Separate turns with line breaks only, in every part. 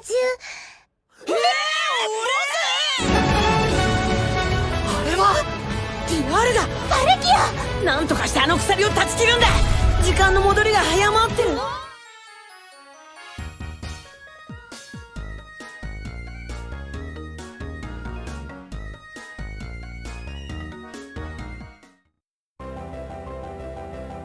中。
あれはディアルガ、
パルキア。
なんとかしてあの鎖を断ち切るんだ。時間の戻りが早まってる。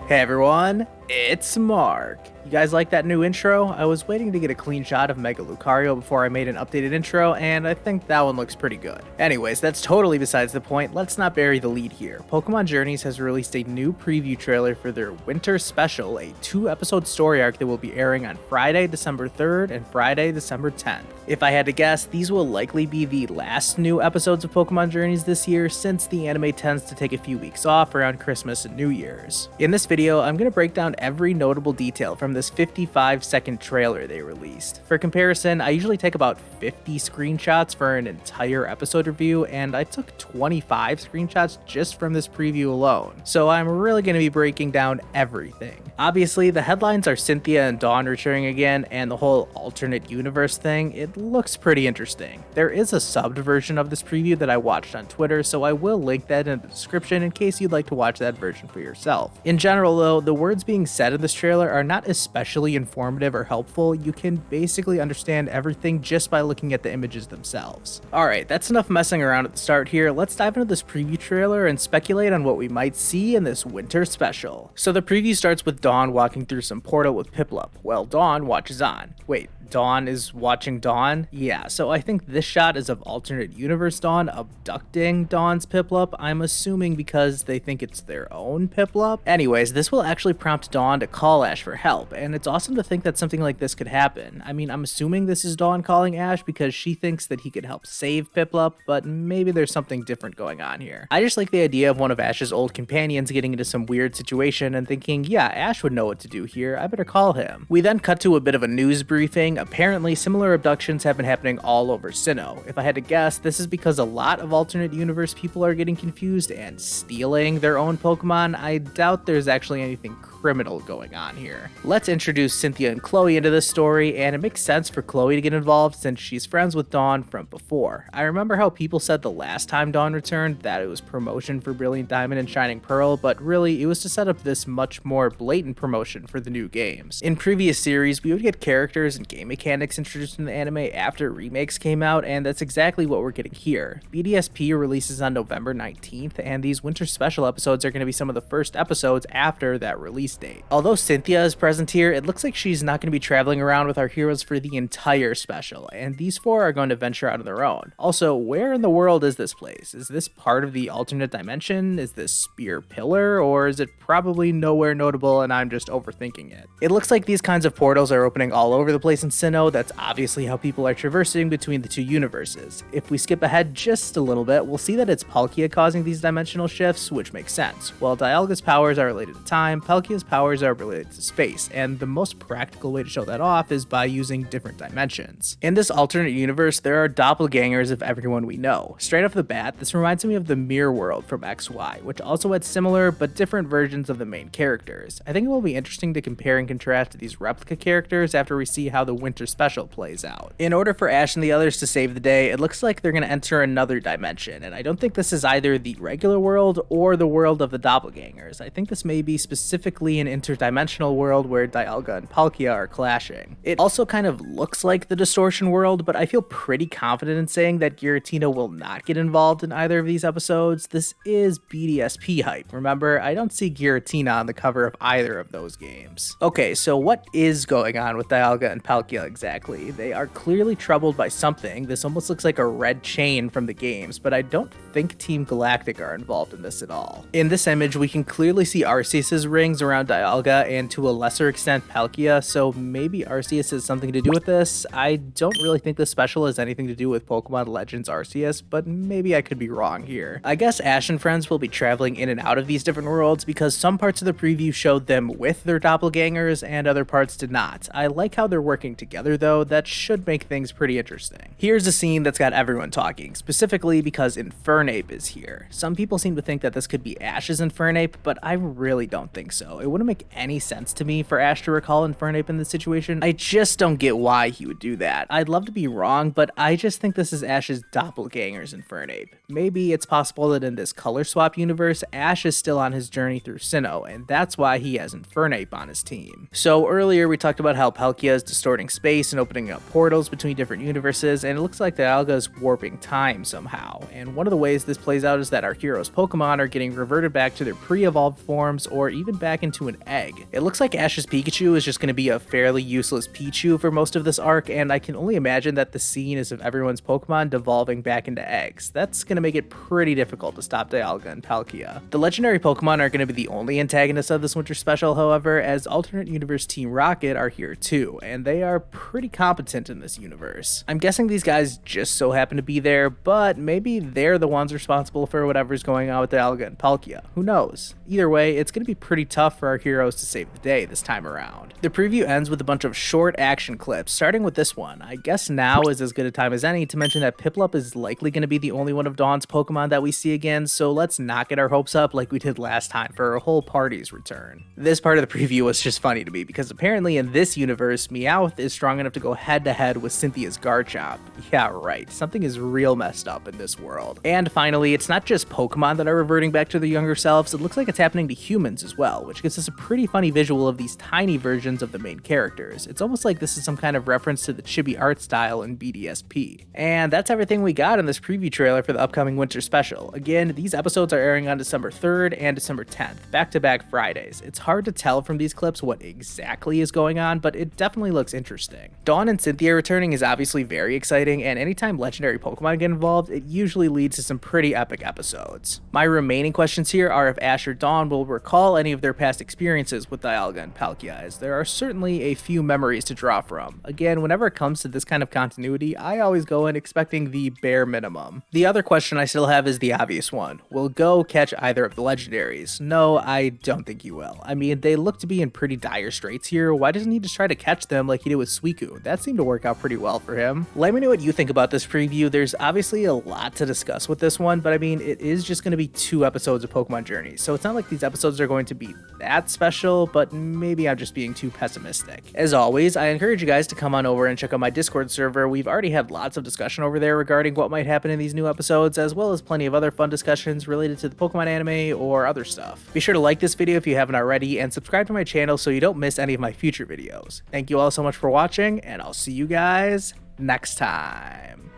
Hey everyone, it's Mark. You guys like that new intro? I was waiting to get a clean shot of Mega Lucario before I made an updated intro, and I think that one looks pretty good. Anyways, that's totally besides the point. Let's not bury the lead here. Pokémon Journeys has released a new preview trailer for their Winter Special, a 2-episode story arc that will be airing on Friday, December 3rd and Friday, December 10th. If I had to guess, these will likely be the last new episodes of Pokémon Journeys this year, since the anime tends to take a few weeks off around Christmas and New Year's. In this video, I'm going to break down every notable detail from this 55-second trailer they released. For comparison, I usually take about 50 screenshots for an entire episode review, and I took 25 screenshots just from this preview alone. So I'm really going to be breaking down everything. Obviously, the headlines are Cynthia and Dawn returning again, and the whole alternate universe thing, it looks pretty interesting. There is a subbed version of this preview that I watched on Twitter, so I will link that in the description in case you'd like to watch that version for yourself. In general though, the words being said in this trailer are not especially informative or helpful. You can basically understand everything just by looking at the images themselves. Alright, that's enough messing around at the start here. Let's dive into this preview trailer and speculate on what we might see in this winter special. So the preview starts with Dawn walking through some portal with Piplup, while Dawn watches on. Wait, Dawn is watching Dawn? Yeah, so I think this shot is of alternate universe Dawn abducting Dawn's Piplup. I'm assuming because they think it's their own Piplup. Anyways, this will actually prompt Dawn to call Ash for help, and it's awesome to think that something like this could happen. I mean, I'm assuming this is Dawn calling Ash because she thinks that he could help save Piplup, but maybe there's something different going on here. I just like the idea of one of Ash's old companions getting into some weird situation and thinking, yeah, Ash would know what to do here, I better call him. We then cut to a bit of a news briefing. Apparently, similar abductions have been happening all over Sinnoh. If I had to guess, this is because a lot of alternate universe people are getting confused and stealing their own Pokemon. I doubt there's actually anything criminal going on here. Let's introduce Cynthia and Chloe into this story, and it makes sense for Chloe to get involved since she's friends with Dawn from before. I remember how people said the last time Dawn returned that it was promotion for Brilliant Diamond and Shining Pearl, but really it was to set up this much more blatant promotion for the new games. In previous series, we would get characters and game mechanics introduced in the anime after remakes came out, and that's exactly what we're getting here. BDSP releases on November 19th, and these winter special episodes are going to be some of the first episodes after that release date. Although Cynthia is present here, it looks like she's not going to be traveling around with our heroes for the entire special, and these four are going to venture out on their own. Also, where in the world is this place? Is this part of the alternate dimension? Is this Spear Pillar? Or is it probably nowhere notable and I'm just overthinking it? It looks like these kinds of portals are opening all over the place in Sinnoh. That's obviously how people are traversing between the two universes. If we skip ahead just a little bit, we'll see that it's Palkia causing these dimensional shifts, which makes sense. While Dialga's powers are related to time, Palkia's powers are related to space, and the most practical way to show that off is by using different dimensions. In this alternate universe, there are doppelgangers of everyone we know. Straight off the bat, this reminds me of the Mirror World from XY, which also had similar but different versions of the main characters. I think it will be interesting to compare and contrast these replica characters after we see how the winter special plays out. In order for Ash and the others to save the day, it looks like they're going to enter another dimension, and I don't think this is either the regular world or the world of the doppelgangers. I think this may be specifically an interdimensional world where Dialga and Palkia are clashing. It also kind of looks like the distortion world, but I feel pretty confident in saying that Giratina will not get involved in either of these episodes. This is BDSP hype. Remember, I don't see Giratina on the cover of either of those games. Okay, so what is going on with Dialga and Palkia exactly? They are clearly troubled by something. This almost looks like a red chain from the games, but I don't think Team Galactic are involved in this at all. In this image, we can clearly see Arceus's rings around Dialga and to a lesser extent Palkia, so maybe Arceus has something to do with this. I don't really think this special has anything to do with Pokemon Legends Arceus, but maybe I could be wrong here. I guess Ash and friends will be traveling in and out of these different worlds because some parts of the preview showed them with their doppelgangers and other parts did not. I like how they're working together though. That should make things pretty interesting. Here's a scene that's got everyone talking, specifically because Infernape is here. Some people seem to think that this could be Ash's Infernape, but I really don't think so. It wouldn't make any sense to me for Ash to recall Infernape in this situation. I just don't get why he would do that. I'd love to be wrong, but I just think this is Ash's doppelganger's Infernape. Maybe it's possible that in this color swap universe, Ash is still on his journey through Sinnoh, and that's why he has Infernape on his team. So earlier we talked about how Palkia is distorting space and opening up portals between different universes, and it looks like Dialga is warping time somehow. And one of the ways this plays out is that our heroes' Pokemon are getting reverted back to their pre-evolved forms or even back into an egg. It looks like Ash's Pikachu is just going to be a fairly useless Pichu for most of this arc, and I can only imagine that the scene is of everyone's Pokemon devolving back into eggs. That's going to make it pretty difficult to stop Dialga and Palkia. The legendary Pokemon are going to be the only antagonists of this winter special, however, as alternate universe Team Rocket are here too, and they are pretty competent in this universe. I'm guessing these guys just so happen to be there, but maybe they're the ones responsible for whatever's going on with Dialga and Palkia. Who knows? Either way, it's going to be pretty tough for our heroes to save the day this time around. The preview ends with a bunch of short action clips, starting with this one. I guess now is as good a time as any to mention that Piplup is likely going to be the only one of Dawn's Pokemon that we see again, so let's not get our hopes up like we did last time for our whole party's return. This part of the preview was just funny to me because apparently in this universe, Meowth is strong enough to go head to head with Cynthia's Garchomp. Yeah, right. Something is real messed up in this world. And finally, it's not just Pokemon that are reverting back to their younger selves, it looks like it's happening to humans as well, which gives us a pretty funny visual of these tiny versions of the main characters. It's almost like this is some kind of reference to the chibi art style in BDSP. And that's everything we got in this preview trailer for the upcoming winter special. Again, these episodes are airing on December 3rd and December 10th, back-to-back Fridays. It's hard to tell from these clips what exactly is going on, but it definitely looks interesting. Dawn and Cynthia returning is obviously very exciting, and anytime legendary Pokemon get involved, it usually leads to some pretty epic episodes. My remaining questions here are if Ash or Dawn will recall any of their past experiences with Dialga and Palkia, as there are certainly a few memories to draw from. Again, whenever it comes to this kind of continuity, I always go in expecting the bare minimum. The other question I still have is the obvious one. Will Go catch either of the legendaries? No, I don't think he will. I mean, they look to be in pretty dire straits here. Why doesn't he just try to catch them like he did with Suicune? That seemed to work out pretty well for him. Let me know what you think about this preview. There's obviously a lot to discuss with this one, but I mean, it is just going to be 2 episodes of Pokemon Journeys, so it's not like these episodes are going to be that special, but maybe I'm just being too pessimistic. As always, I encourage you guys to come on over and check out my Discord server. We've already had lots of discussion over there regarding what might happen in these new episodes, as well as plenty of other fun discussions related to the Pokemon anime or other stuff. Be sure to like this video if you haven't already, and subscribe to my channel so you don't miss any of my future videos. Thank you all so much for watching, and I'll see you guys next time.